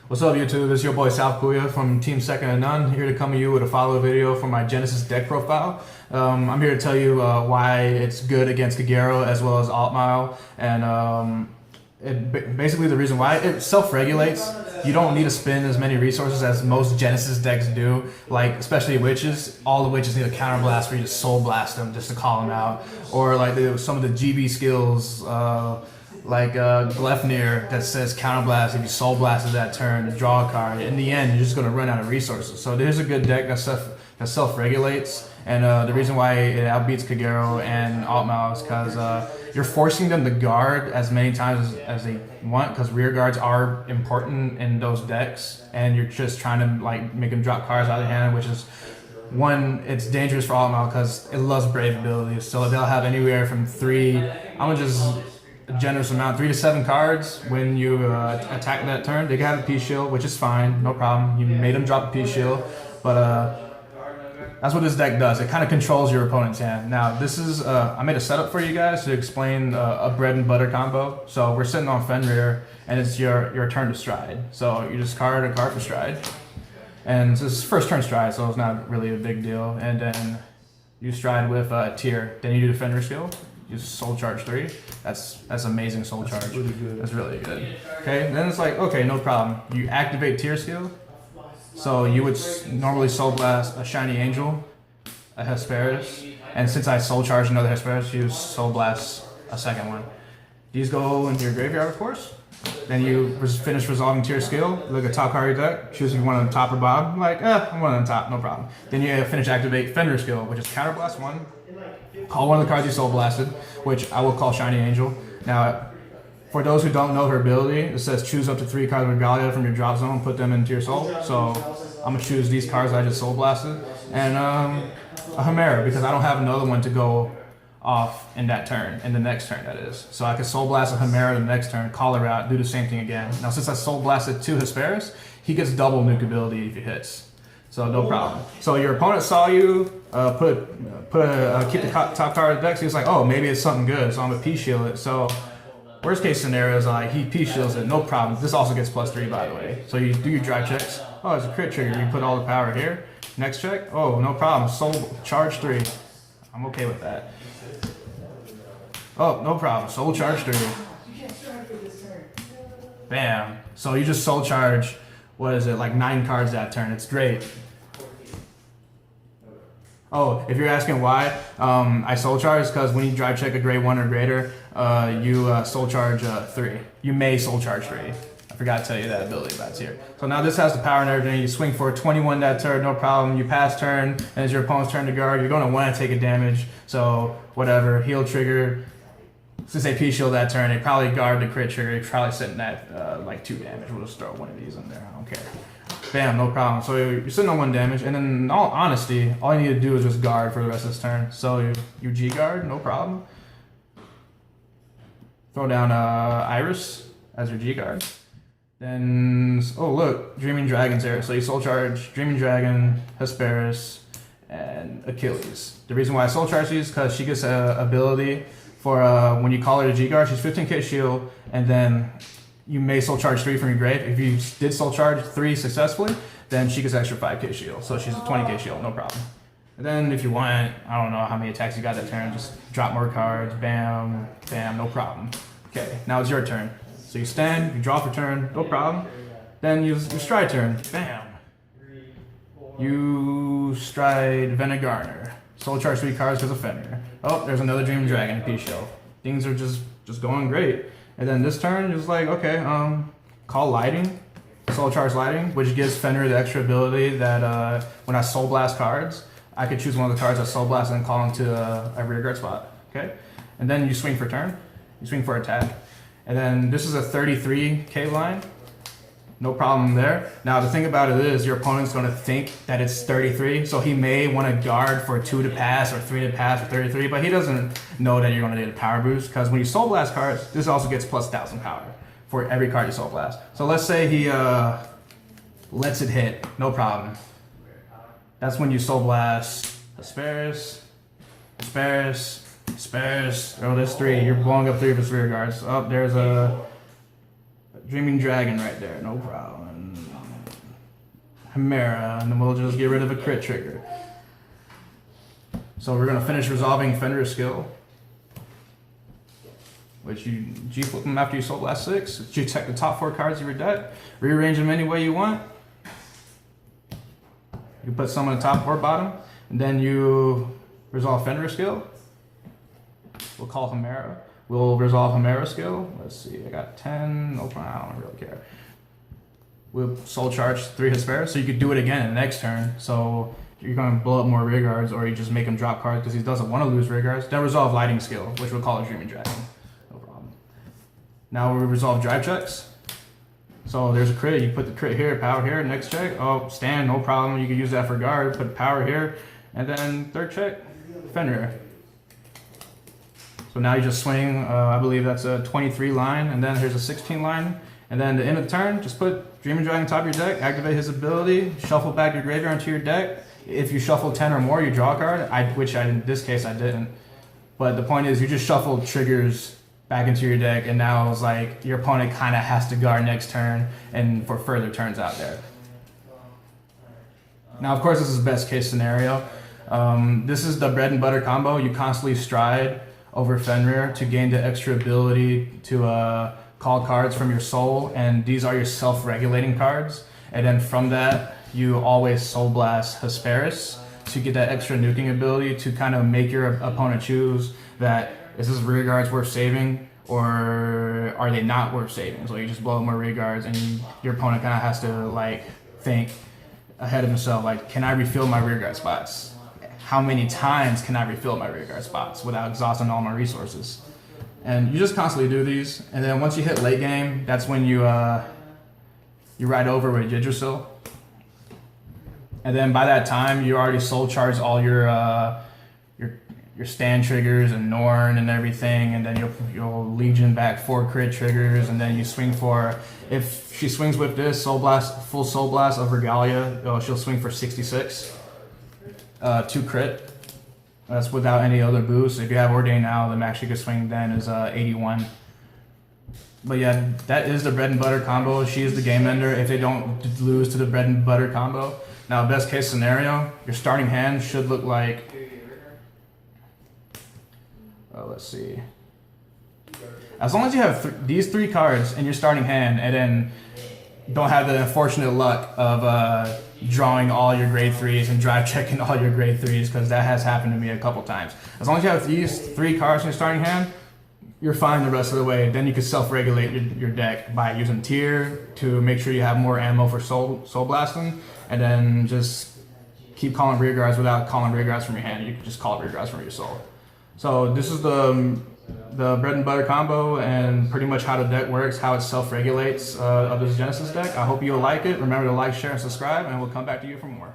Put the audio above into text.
What's up YouTube, it's your boy Souf Kowea from Team Second to None, here to come to you with a follow video for my Genesis deck profile. I'm here to tell you why it's good against Kagero as well as Altmile, and basically the reason why it self-regulates. You don't need to spend as many resources as most Genesis decks do, like especially witches. All the witches need a counterblast where you just soul blast them just to call them out, or like some of the GB skills like Gleipnir that says counterblast. If you soul blasted that turn, draw a card. In the end, you're just going to run out of resources. So there's a good deck that self-regulates, and the reason why it outbeats Kagero and Altmile is because you're forcing them to guard as many times as they want, because rear guards are important in those decks, and you're just trying to like make them drop cards out of their hand, which is one, it's dangerous for Altmile because it loves Brave abilities. So they'll have anywhere from a generous amount, 3 to 7 cards when you attack that turn. They can have a Peace Shield, which is fine, no problem. You made them drop a Peace Shield, but that's what this deck does. It kind of controls your opponent's hand. Now, this is I made a setup for you guys to explain a bread and butter combo. So we're sitting on Fenrir, and it's your turn to stride. So you just card a card for stride, and this is first turn stride, so it's not really a big deal. And then you stride with tier. Then you do the Fenrir skill. You soul charge 3. That's amazing soul charge. That's really good. That's really good. Okay, then it's like, okay, no problem. You activate tier skill. So you would normally soul blast a shiny angel, a Hesperus, and since I soul charge another Hesperus, you soul blast a second one. These go into your graveyard, of course. Then you finish resolving tier skill. Look at top card of your deck. Choose if you want on the top or bottom. Like, I'm one on the top, no problem. Then you finish activate Fenrir skill, which is counterblast 1. Call one of the cards you soul blasted, which I will call Shiny Angel. Now, for those who don't know her ability, it says choose up to 3 cards of Regalia from your drop zone, put them into your soul. So I'm gonna choose these cards I just soul blasted, and a Chimera, because I don't have another one to go off in that turn, in the next turn that is. So I can soul blast a Chimera the next turn, call her out, do the same thing again. Now since I soul blasted 2 Hesperus, he gets double nuke ability if he hits. So no problem. So your opponent saw you keep the top card of the deck. So he's like, oh, maybe it's something good. So I'm gonna Peace Shield it. So worst case scenario is like he Peace Shields it, no problem. This also gets +3 by the way. So you do your drive checks. Oh, it's a crit trigger. You put all the power here. Next check. Oh, no problem. Soul charge 3. I'm okay with that. Oh, no problem. Soul charge 3. Bam. So you just soul charge. What is it, like 9 cards that turn? It's great. Oh, if you're asking why I soul charge, because when you drive check a grade 1 or greater, you soul charge 3. You may soul charge 3. I forgot to tell you that ability that's here. So now this has the power and everything. You swing for 21 that turn, no problem. You pass turn, and it's your opponent's turn to guard. You're going to want to take a damage. So whatever, heal trigger. Since they Peace Shield that turn, they probably guard the crit trigger. They're probably sitting at like 2 damage. We'll just throw one of these in there. I don't care. Bam, no problem. So you're sitting on 1 damage, and then in all honesty, all you need to do is just guard for the rest of this turn. So you G guard, no problem. Throw down Iris as your G guard. Then, oh look, Dreaming Dragon's there. So you soul charge Dreaming Dragon, Hesperus, and Achilles. The reason why I soul charge these is because she gets an ability for when you call her to G guard, she's 15k shield, and then you may soul charge 3 from your grave. If you did soul charge 3 successfully, then she gets extra 5k shield. So she's a 20k shield, no problem. And then if you want, I don't know how many attacks you got that turn, just drop more cards, bam, bam, no problem. Okay, now it's your turn. So you stand, you draw for turn, no problem. Then you stride turn, bam. You stride Vanguard. Soul charge 3 cards because of Fenrir. Oh, there's another Dream Dragon Peace Shield. Things are just going great. And then this turn is like, okay, call Lighting, soul charge Lighting, which gives Fenrir the extra ability that when I soul blast cards, I could choose one of the cards I soul blast and call them to a rear guard spot. Okay, and then you swing for turn, you swing for attack, and then this is a 33k line. No problem there. Now the thing about it is your opponent's going to think that it's 33, so he may want to guard for 2 to pass or 3 to pass or 33, but he doesn't know that you're going to need a power boost, because when you soul blast cards, this also gets +1000 power for every card you soul blast. So let's say he lets it hit, no problem. That's when you soul blast Hesperus, Hesperus. Oh, there's 3. You're blowing up 3 of his rear guards. Oh, there's a Dreaming Dragon right there, no problem. Chimera, and then we'll just get rid of a crit trigger. So we're gonna finish resolving Fenrir skill, which you G-flip them after you Soul Blast 6. You check the top 4 cards of your deck, rearrange them any way you want. You put some on the top or bottom, and then you resolve Fenrir skill. We'll call Chimera. We'll resolve Chimera skill. Let's see, I got 10, no problem, I don't really care. We'll soul charge 3 Hesperia, so you could do it again in the next turn. So you're gonna blow up more rear guards, or you just make him drop cards because he doesn't want to lose rear guards. Then resolve Lighting skill, which we'll call a Dreaming Dragon. No problem. Now we resolve drive checks. So there's a crit, you put the crit here, power here, next check. Oh, stand, no problem. You can use that for guard, put power here, and then third check, Fenrir. So now you just swing, I believe that's a 23 line, and then here's a 16 line. And then at the end of the turn, just put Dreaming Dragon on top of your deck, activate his ability, shuffle back your graveyard into your deck. If you shuffle 10 or more, you draw a card, which in this case I didn't. But the point is, you just shuffle triggers back into your deck, and now it's like your opponent kind of has to guard next turn and for further turns out there. Now, of course, this is the best case scenario. This is the bread and butter combo. You constantly stride over Fenrir to gain the extra ability to call cards from your soul, and these are your self-regulating cards. And then from that, you always Soul Blast Hesperia to get that extra nuking ability to kind of make your opponent choose that is this rear guards worth saving or are they not worth saving. So you just blow up more rear guards, and your opponent kind of has to like think ahead of himself, like, can I refill my rear guard spots? How many times can I refill my rear guard spots without exhausting all my resources? And you just constantly do these, and then once you hit late game, that's when you ride over with Yggdrasil. And then by that time, you already soul charged all your stand triggers and Norn and everything, and then you'll Legion back 4 crit triggers, and then you swing for, if she swings with this Soul Blast, full Soul Blast of Regalia, she'll swing for 66, 2 crit. That's without any other boost. If you have Ordain now, the max you could swing then is 81. But yeah, that is the bread and butter combo. She is the game ender if they don't lose to the bread and butter combo. Now, best case scenario, your starting hand should look like, let's see. As long as you have these 3 cards in your starting hand, and then don't have the unfortunate luck of drawing all your grade 3s and drive checking all your grade 3s, because that has happened to me a couple times. As long as you have these 3 cards in your starting hand, you're fine the rest of the way. Then you can self-regulate your deck by using tier to make sure you have more ammo for soul blasting, and then just keep calling rear guards without calling rear guards from your hand. You can just call rear guards from your soul. So this is the bread and butter combo, and pretty much how the deck works, how it self-regulates of this Genesis deck. I hope you'll like it. Remember to like, share, and subscribe, and we'll come back to you for more.